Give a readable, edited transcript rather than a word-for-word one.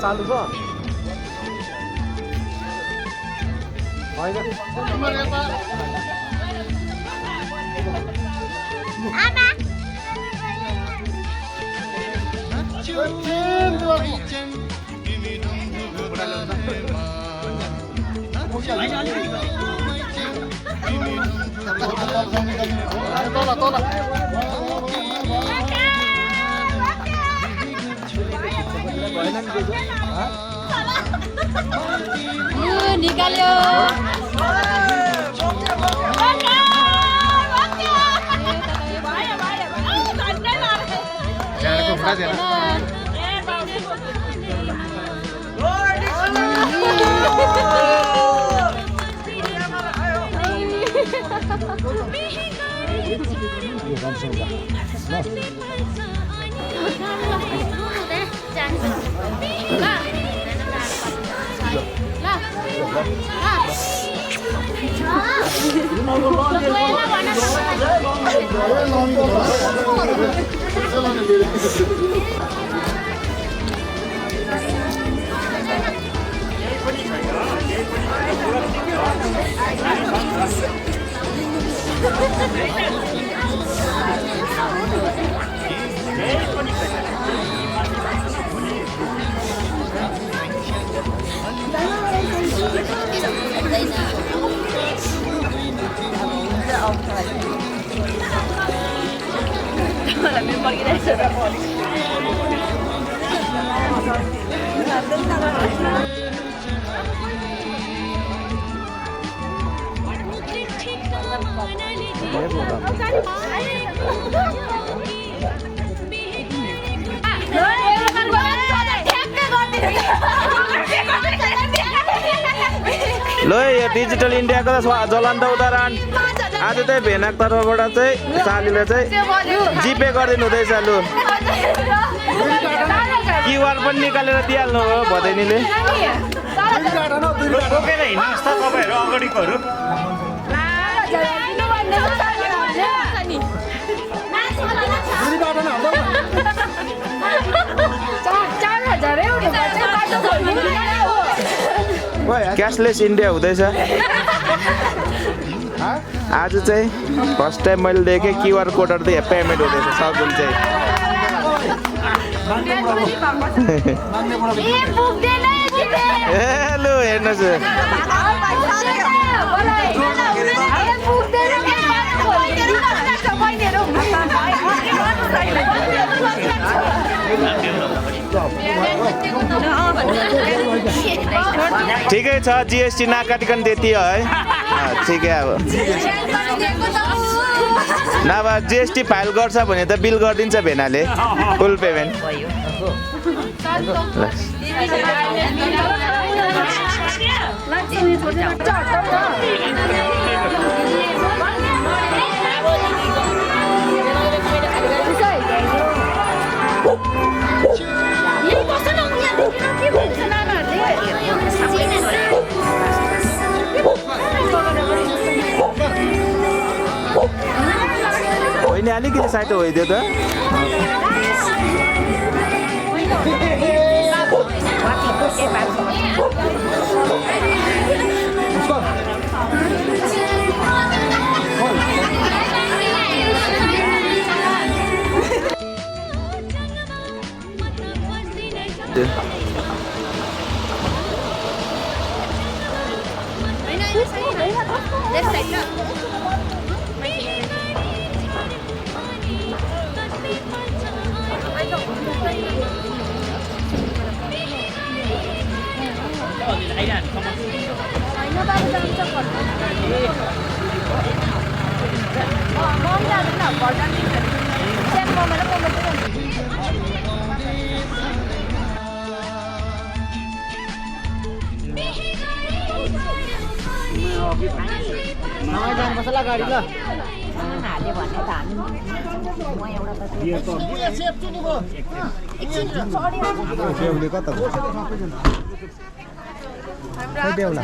चालू छ निकाल्यो लो यो डिजिटल इन्डियाको ज्वलन्त उदाहरण आज चाहिँ भेनाक तर्फबाट चाहिँ सालीले चाहिँ जिपे गरिदिनु हुँदैछ। लु क्युआर पनि निकालेर दिइहाल्नु हो भदैनीले। क्यासलेस इन्डिया हुँदैछ आज चाहिँ। फर्स्ट टाइम मैले देखेँ क्युआर कोडहरू चाहिँ पेमेन्ट हुँदैछ सकुल चाहिँ। ए लु हेर्नुहोस् ठिकै छ। जिएसटी नकाटिकन त्यति हो है। ठिकै अब नभए जिएसटी फाइल गर्छ भने त बिल गरिदिन्छ भेनाले फुल पेमेन्ट। होइन अलिकति साइटो होइदियो त। जानुपर्छ ल गाडी ल हाल्यो भने त हामी म एउटा त बेहुली कता बेहुला